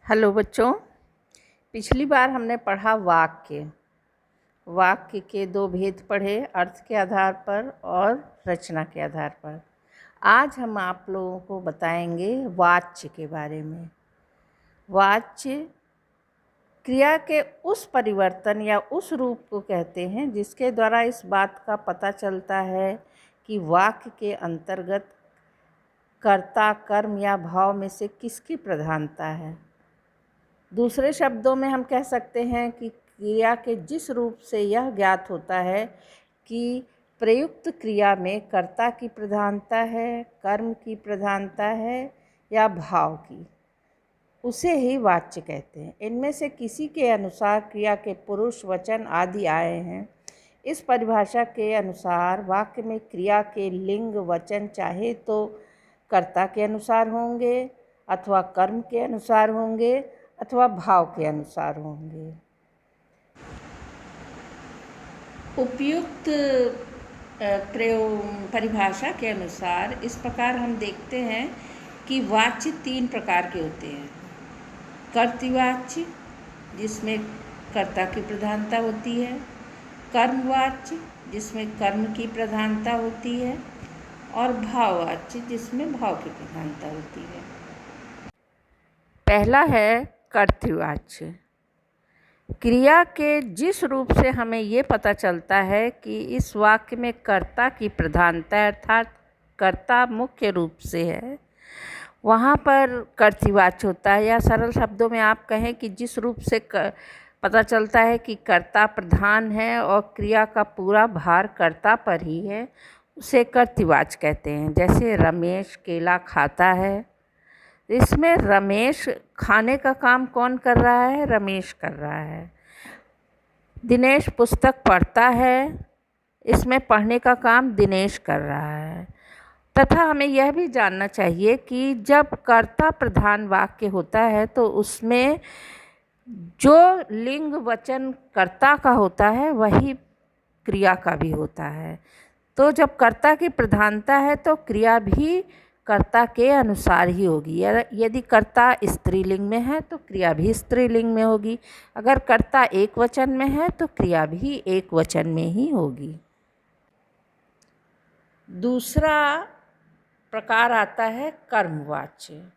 Hello बच्चों, पिछली बार हमने पढ़ा वाक्य के दो भेद पढ़े, अर्थ के आधार पर और रचना के आधार पर। आज हम आप लोगों को बताएंगे वाच्य के बारे में। वाच्य क्रिया के उस परिवर्तन या उस रूप को कहते हैं जिसके द्वारा इस बात का पता चलता है कि वाक्य के अंतर्गत कर्ता, कर्म या भाव में से किसकी प्रधानता है। दूसरे शब्दों में हम कह सकते हैं कि क्रिया के जिस रूप से यह ज्ञात होता है कि प्रयुक्त क्रिया में कर्ता की प्रधानता है, कर्म की प्रधानता है या भाव की, उसे ही वाच्य कहते हैं। इनमें से किसी के अनुसार क्रिया के पुरुष, वचन आदि आए हैं। इस परिभाषा के अनुसार वाक्य में क्रिया के लिंग, वचन चाहे तो कर्ता के अनुसार होंगे अथवा कर्म के अनुसार होंगे अथवा भाव के अनुसार होंगे। उपयुक्त परिभाषा के अनुसार इस प्रकार हम देखते हैं कि वाच्य तीन प्रकार के होते हैं। कर्तृवाच्य, जिसमें कर्ता की प्रधानता होती है, कर्मवाच्य, जिसमें कर्म की प्रधानता होती है, और भाववाच्य, जिसमें भाव की प्रधानता होती है। पहला है कर्तृवाच्य। क्रिया के जिस रूप से हमें ये पता चलता है कि इस वाक्य में कर्ता की प्रधानता अर्थात कर्ता मुख्य रूप से है, वहाँ पर कर्तृवाच्य होता है। या सरल शब्दों में आप कहें कि जिस रूप से पता चलता है कि कर्ता प्रधान है और क्रिया का पूरा भार कर्ता पर ही है, उसे कर्तृवाच्य कहते हैं। जैसे रमेश केला खाता है, इसमें रमेश खाने का काम कौन कर रहा है? रमेश कर रहा है। दिनेश पुस्तक पढ़ता है, इसमें पढ़ने का काम दिनेश कर रहा है। तथा हमें यह भी जानना चाहिए कि जब कर्ता प्रधान वाक्य होता है तो उसमें जो लिंग वचन कर्ता का होता है वही क्रिया का भी होता है। तो जब कर्ता की प्रधानता है तो क्रिया भी कर्ता के अनुसार ही होगी। यदि कर्ता स्त्रीलिंग में है तो क्रिया भी स्त्रीलिंग में होगी। अगर कर्ता एक वचन में है तो क्रिया भी एक वचन में ही होगी। दूसरा प्रकार आता है कर्मवाच्य।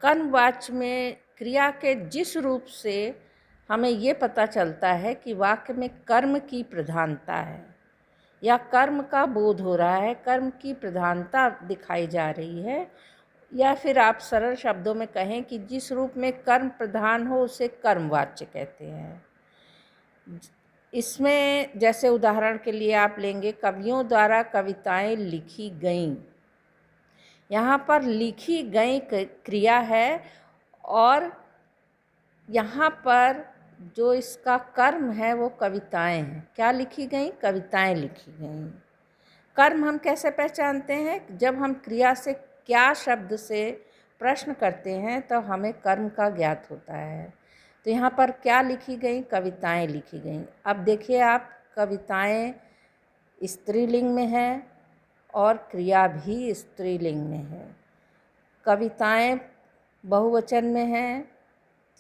कर्मवाच्य में क्रिया के जिस रूप से हमें ये पता चलता है कि वाक्य में कर्म की प्रधानता है या कर्म का बोध हो रहा है, कर्म की प्रधानता दिखाई जा रही है, या फिर आप सरल शब्दों में कहें कि जिस रूप में कर्म प्रधान हो उसे कर्मवाच्य कहते हैं। इसमें जैसे उदाहरण के लिए आप लेंगे, कवियों द्वारा कविताएं लिखी गईं। यहाँ पर लिखी गई क्रिया है और यहाँ पर जो इसका कर्म है वो कविताएं हैं। क्या लिखी गई? कविताएं लिखी गई। कर्म हम कैसे पहचानते हैं? जब हम क्रिया से क्या शब्द से प्रश्न करते हैं तो हमें कर्म का ज्ञात होता है। तो यहाँ पर क्या लिखी गई? कविताएं लिखी गई। अब देखिए आप, कविताएं स्त्रीलिंग में है और क्रिया भी स्त्रीलिंग में है। कविताएं बहुवचन में हैं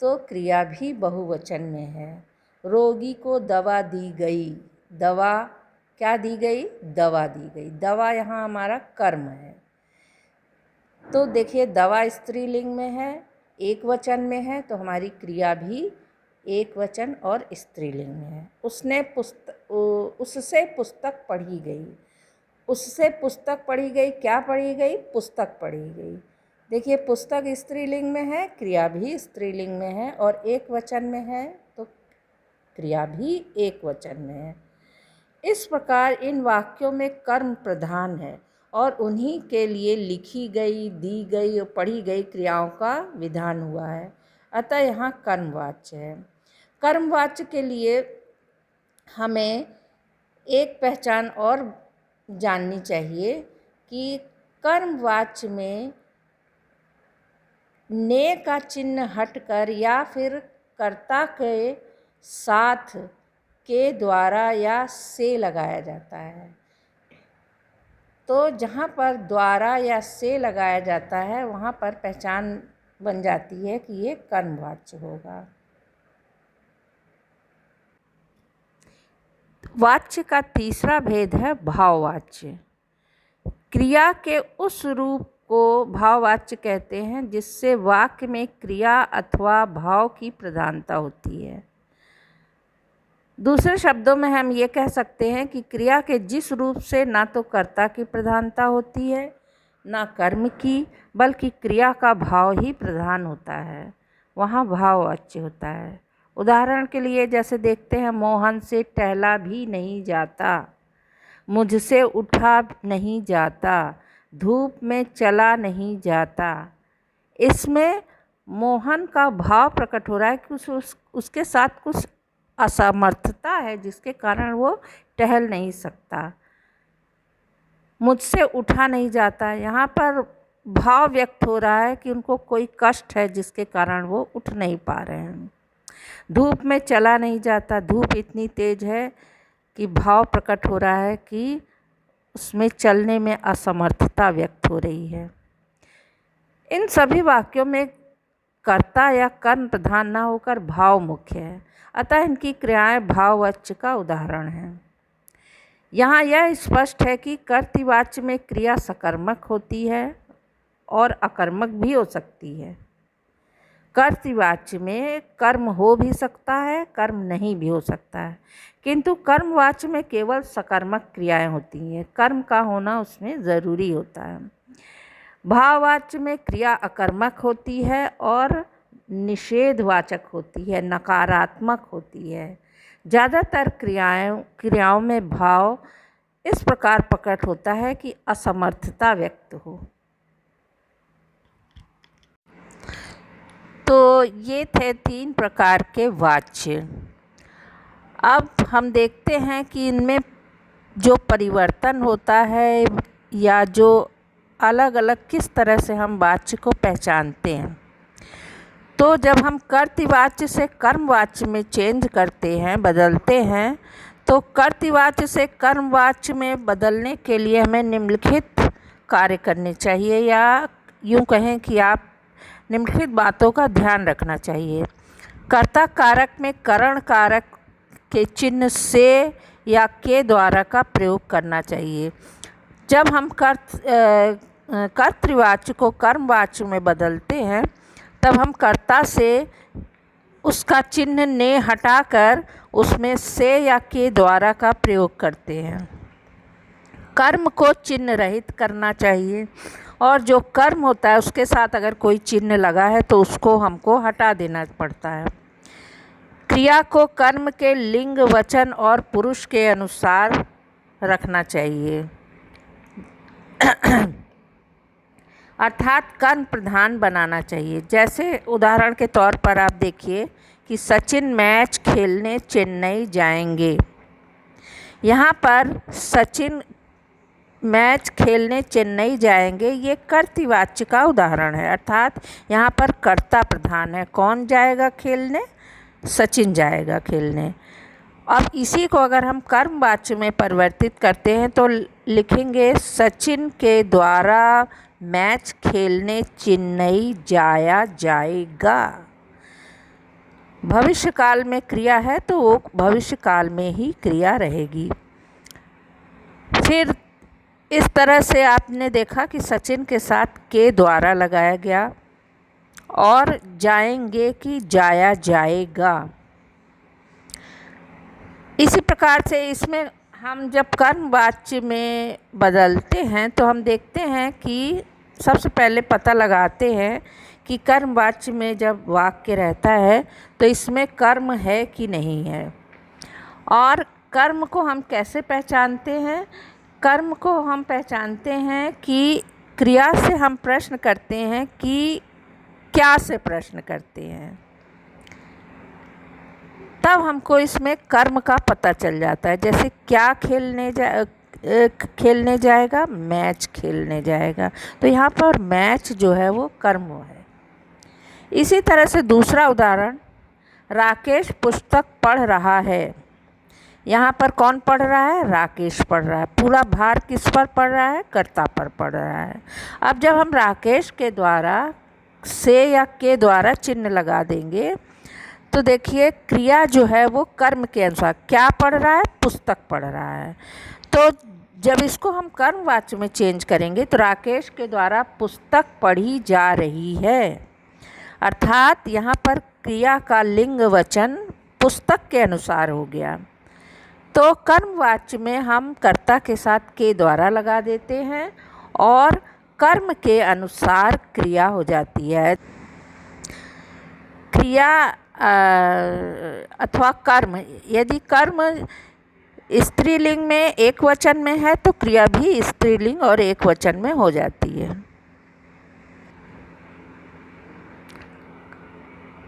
तो क्रिया भी बहुवचन में है। रोगी को दवा दी गई। दवा क्या दी गई? दवा दी गई। दवा यहाँ हमारा कर्म है। तो देखिए, दवा स्त्रीलिंग में है, एक वचन में है, तो हमारी क्रिया भी एक वचन और स्त्रीलिंग में है। उससे पुस्तक पढ़ी गई। उससे पुस्तक पढ़ी गई। क्या पढ़ी गई? पुस्तक पढ़ी गई। देखिए, पुस्तक स्त्रीलिंग में है, क्रिया भी स्त्रीलिंग में है, और एक वचन में है तो क्रिया भी एक वचन में है। इस प्रकार इन वाक्यों में कर्म प्रधान है और उन्हीं के लिए लिखी गई, दी गई और पढ़ी गई क्रियाओं का विधान हुआ है। अतः यहाँ कर्मवाच्य है। कर्मवाच्य के लिए हमें एक पहचान और जाननी चाहिए कि कर्मवाच्य में ने का चिन्ह हटकर या फिर कर्ता के साथ के द्वारा या से लगाया जाता है। तो जहाँ पर द्वारा या से लगाया जाता है वहाँ पर पहचान बन जाती है कि ये कर्मवाच्य होगा। वाच्य का तीसरा भेद है भाववाच्य। क्रिया के उस रूप को भाववाच्य कहते हैं जिससे वाक्य में क्रिया अथवा भाव की प्रधानता होती है। दूसरे शब्दों में हम ये कह सकते हैं कि क्रिया के जिस रूप से ना तो कर्ता की प्रधानता होती है ना कर्म की, बल्कि क्रिया का भाव ही प्रधान होता है, वहाँ भाववाच्य होता है। उदाहरण के लिए जैसे देखते हैं, मोहन से टहला भी नहीं जाता, मुझसे उठा नहीं जाता, धूप में चला नहीं जाता। इसमें मोहन का भाव प्रकट हो रहा है कि उसके साथ कुछ असमर्थता है जिसके कारण वो टहल नहीं सकता। मुझसे उठा नहीं जाता, यहाँ पर भाव व्यक्त हो रहा है कि उनको कोई कष्ट है जिसके कारण वो उठ नहीं पा रहे हैं। धूप में चला नहीं जाता, धूप इतनी तेज है कि भाव प्रकट हो रहा है कि उसमें चलने में असमर्थता व्यक्त हो रही है। इन सभी वाक्यों में कर्ता या कर्म प्रधान न होकर भाव मुख्य है, अतः इनकी क्रियाएं भाववाच्य का उदाहरण हैं। यहाँ यह स्पष्ट है कि कर्तृवाच्य में क्रिया सकर्मक होती है और अकर्मक भी हो सकती है। कर्तृवाच्य में कर्म हो भी सकता है, कर्म नहीं भी हो सकता है, किंतु कर्मवाच्य में केवल सकर्मक क्रियाएं होती हैं, कर्म का होना उसमें ज़रूरी होता है। भाववाच्य में क्रिया अकर्मक होती है और निषेधवाचक होती है, नकारात्मक होती है। ज़्यादातर क्रियाओं में भाव इस प्रकार प्रकट होता है कि असमर्थता व्यक्त हो। तो ये थे 3 प्रकार के वाच्य। अब हम देखते हैं कि इनमें जो परिवर्तन होता है या जो अलग अलग किस तरह से हम वाच्य को पहचानते हैं। तो जब हम कर्तृवाच्य से कर्मवाच्य में चेंज करते हैं, बदलते हैं, तो कर्तृवाच्य से कर्मवाच्य में बदलने के लिए हमें निम्नलिखित कार्य करने चाहिए, या यूँ कहें कि आप निम्नलिखित बातों का ध्यान रखना चाहिए। कर्ता कारक में करण कारक के चिन्ह से या के द्वारा का प्रयोग करना चाहिए। जब हम कर्तृवाच्य को कर्मवाच्य में बदलते हैं तब हम कर्ता से उसका चिन्ह ने हटाकर उसमें से या के द्वारा का प्रयोग करते हैं। कर्म को चिन्ह रहित करना चाहिए और जो कर्म होता है उसके साथ अगर कोई चिन्ह लगा है तो उसको हमको हटा देना पड़ता है। क्रिया को कर्म के लिंग, वचन और पुरुष के अनुसार रखना चाहिए, अर्थात कर्म प्रधान बनाना चाहिए। जैसे उदाहरण के तौर पर आप देखिए कि सचिन मैच खेलने चेन्नई जाएंगे। यहाँ पर सचिन मैच खेलने चेन्नई जाएंगे, ये कर्तृवाच्य का उदाहरण है, अर्थात यहाँ पर कर्ता प्रधान है। कौन जाएगा खेलने? सचिन जाएगा खेलने। अब इसी को अगर हम कर्मवाच्य में परिवर्तित करते हैं तो लिखेंगे सचिन के द्वारा मैच खेलने चेन्नई जाया जाएगा। भविष्य काल में क्रिया है तो वो भविष्य काल में ही क्रिया रहेगी। फिर इस तरह से आपने देखा कि सचिन के साथ के द्वारा लगाया गया और जाएंगे कि जाया जाएगा। इसी प्रकार से इसमें हम जब कर्मवाच्य में बदलते हैं तो हम देखते हैं कि सबसे पहले पता लगाते हैं कि कर्मवाच्य में जब वाक्य रहता है तो इसमें कर्म है कि नहीं है। और कर्म को हम कैसे पहचानते हैं? कर्म को हम पहचानते हैं कि क्रिया से हम प्रश्न करते हैं कि क्या से प्रश्न करते हैं, तब हमको इसमें कर्म का पता चल जाता है। जैसे क्या खेलने जाएगा? मैच खेलने जाएगा, तो यहाँ पर मैच जो है वो कर्म है। इसी तरह से दूसरा उदाहरण, राकेश पुस्तक पढ़ रहा है। यहाँ पर कौन पढ़ रहा है? राकेश पढ़ रहा है। पूरा भार किस पर पड़ रहा है? कर्ता पर पड़ रहा है। अब जब हम राकेश के द्वारा से या के द्वारा चिन्ह लगा देंगे तो देखिए क्रिया जो है वो कर्म के अनुसार क्या पढ़ रहा है, पुस्तक पढ़ रहा है। तो जब इसको हम कर्मवाच्य में चेंज करेंगे तो राकेश के द्वारा पुस्तक पढ़ी जा रही है, अर्थात यहाँ पर क्रिया का लिंग वचन पुस्तक के अनुसार हो गया। तो कर्मवाच्य में हम कर्ता के साथ के द्वारा लगा देते हैं और कर्म के अनुसार क्रिया हो जाती है। क्रिया अथवा कर्म, यदि कर्म स्त्रीलिंग में एक वचन में है तो क्रिया भी स्त्रीलिंग और एक वचन में हो जाती है।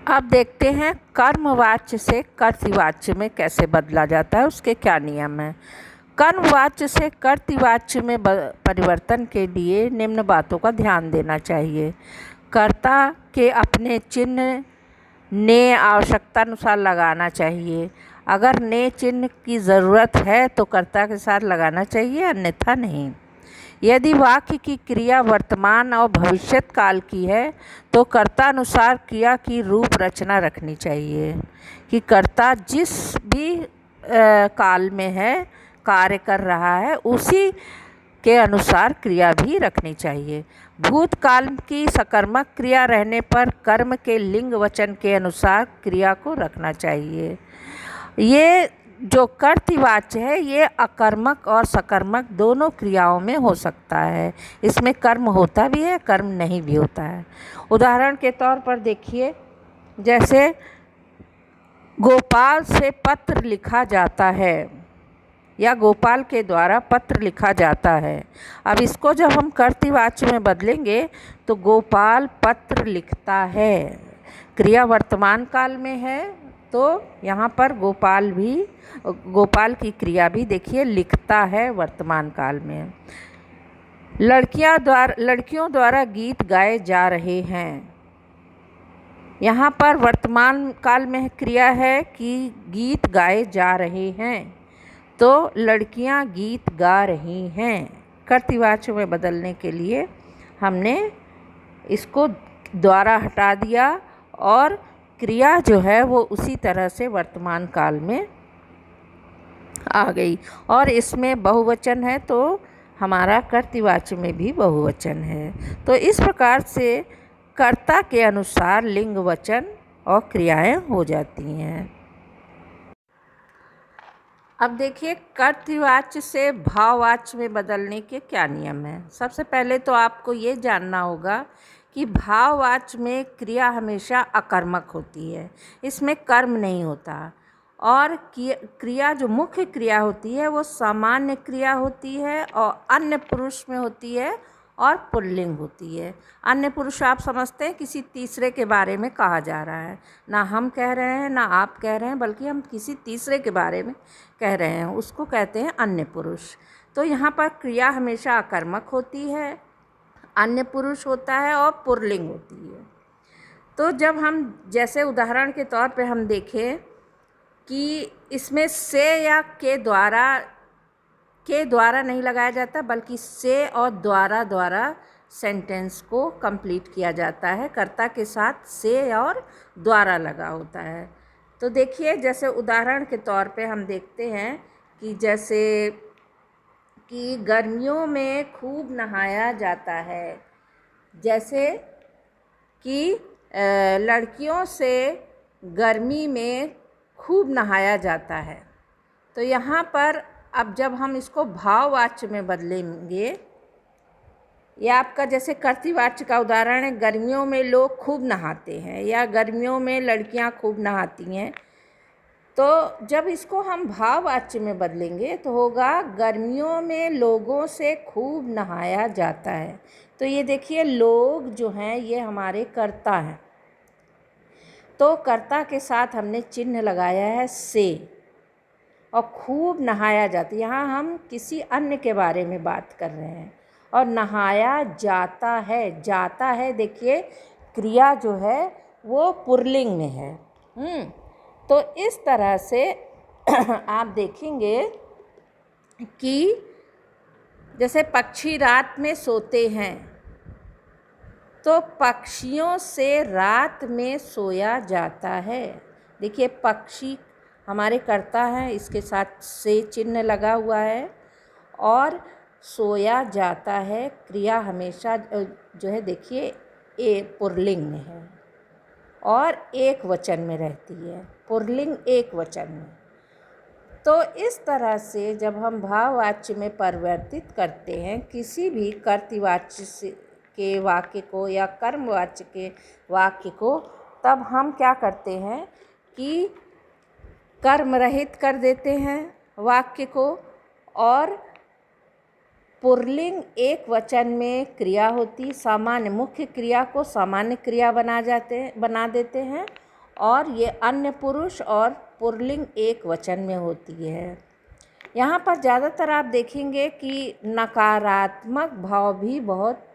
अब देखते हैं कर्मवाच्य से कर्तृवाच्य में कैसे बदला जाता है, उसके क्या नियम हैं। कर्मवाच्य से कर्तृवाच्य में परिवर्तन के लिए निम्न बातों का ध्यान देना चाहिए। कर्ता के अपने चिन्ह ने आवश्यकता अनुसार लगाना चाहिए। अगर ने चिन्ह की ज़रूरत है तो कर्ता के साथ लगाना चाहिए, अन्यथा नहीं। यदि वाक्य की क्रिया वर्तमान और भविष्यत काल की है तो कर्ता अनुसार क्रिया की रूप रचना रखनी चाहिए कि कर्ता जिस भी काल में है, कार्य कर रहा है, उसी के अनुसार क्रिया भी रखनी चाहिए। भूतकाल की सकर्मक क्रिया रहने पर कर्म के लिंग वचन के अनुसार क्रिया को रखना चाहिए। ये जो कर्तृवाच्य है ये अकर्मक और सकर्मक दोनों क्रियाओं में हो सकता है। इसमें कर्म होता भी है, कर्म नहीं भी होता है। उदाहरण के तौर पर देखिए, जैसे गोपाल से पत्र लिखा जाता है या गोपाल के द्वारा पत्र लिखा जाता है। अब इसको जब हम कर्तृवाच्य में बदलेंगे तो गोपाल पत्र लिखता है, क्रिया वर्तमान काल में है तो यहाँ पर गोपाल की क्रिया भी देखिए लिखता है वर्तमान काल में। लड़कियों द्वारा गीत गाए जा रहे हैं, यहाँ पर वर्तमान काल में क्रिया है कि गीत गाए जा रहे हैं, तो लड़कियाँ गीत गा रही हैं। कर्तृवाच्य में बदलने के लिए हमने इसको द्वारा हटा दिया और क्रिया जो है वो उसी तरह से वर्तमान काल में आ गई। और इसमें बहुवचन है तो हमारा कर्तृवाच्य में भी बहुवचन है। तो इस प्रकार से कर्ता के अनुसार लिंग वचन और क्रियाएं हो जाती हैं। अब देखिए कर्तृवाच्य से भाववाच्य में बदलने के क्या नियम हैं। सबसे पहले तो आपको ये जानना होगा कि भाववाच्य में क्रिया हमेशा अकर्मक होती है, इसमें कर्म नहीं होता। और क्रिया जो मुख्य क्रिया होती है वो सामान्य क्रिया होती है और अन्य पुरुष में होती है और पुल्लिंग होती है। अन्य पुरुष आप समझते हैं किसी तीसरे के बारे में कहा जा रहा है, ना हम कह रहे हैं ना आप कह रहे हैं, बल्कि हम किसी तीसरे के बारे में कह रहे हैं, उसको कहते हैं अन्य पुरुष। तो यहाँ पर क्रिया हमेशा अकर्मक होती है, अन्य पुरुष होता है और पुल्लिंग होती है। तो जब हम जैसे उदाहरण के तौर पे हम देखें कि इसमें से या के द्वारा नहीं लगाया जाता, बल्कि से और द्वारा सेंटेंस को कंप्लीट किया जाता है। कर्ता के साथ से और द्वारा लगा होता है। तो देखिए जैसे उदाहरण के तौर पे हम देखते हैं कि जैसे कि गर्मियों में खूब नहाया जाता है, जैसे कि लड़कियों से गर्मी में खूब नहाया जाता है। तो यहाँ पर अब जब हम इसको भाववाच्य में बदलेंगे, ये आपका जैसे कर्तृवाच्य का उदाहरण है, गर्मियों में लोग खूब नहाते हैं या गर्मियों में लड़कियाँ खूब नहाती हैं। तो जब इसको हम भाववाच्य में बदलेंगे तो होगा गर्मियों में लोगों से खूब नहाया जाता है। तो ये देखिए लोग जो हैं ये हमारे कर्ता हैं, तो कर्ता के साथ हमने चिन्ह लगाया है से, और खूब नहाया जाता है, यहाँ हम किसी अन्य के बारे में बात कर रहे हैं। और नहाया जाता है देखिए क्रिया जो है वो पुल्लिंग में है। तो इस तरह से आप देखेंगे कि जैसे पक्षी रात में सोते हैं, तो पक्षियों से रात में सोया जाता है। देखिए पक्षी हमारे कर्ता हैं, इसके साथ से चिन्ह लगा हुआ है, और सोया जाता है क्रिया हमेशा जो है देखिए पुल्लिंग में है और एक वचन में रहती है, पुल्लिंग एक वचन में। तो इस तरह से जब हम भाववाच्य में परिवर्तित करते हैं किसी भी कर्तृवाच्य के वाक्य को या कर्मवाच्य के वाक्य को, तब हम क्या करते हैं कि कर्म रहित कर देते हैं वाक्य को, और पुल्लिंग एक वचन में क्रिया होती, सामान्य मुख्य क्रिया को सामान्य क्रिया बना देते हैं, और ये अन्य पुरुष और पुल्लिंग एक वचन में होती है। यहाँ पर ज़्यादातर आप देखेंगे कि नकारात्मक भाव भी बहुत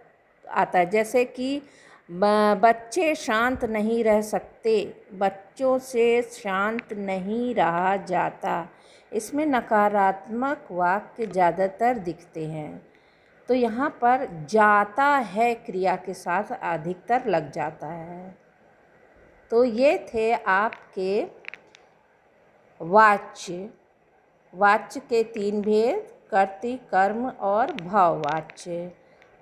आता है, जैसे कि बच्चे शांत नहीं रह सकते, बच्चों से शांत नहीं रहा जाता, इसमें नकारात्मक वाक्य ज़्यादातर दिखते हैं। तो यहाँ पर जाता है क्रिया के साथ अधिकतर लग जाता है। तो ये थे आपके वाच्य के 3 भेद, कर्तृ, कर्म और भाववाच्य।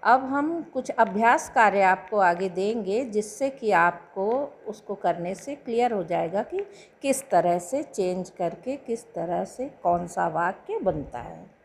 अब हम कुछ अभ्यास कार्य आपको आगे देंगे जिससे कि आपको उसको करने से क्लियर हो जाएगा कि किस तरह से चेंज करके किस तरह से कौन सा वाक्य बनता है।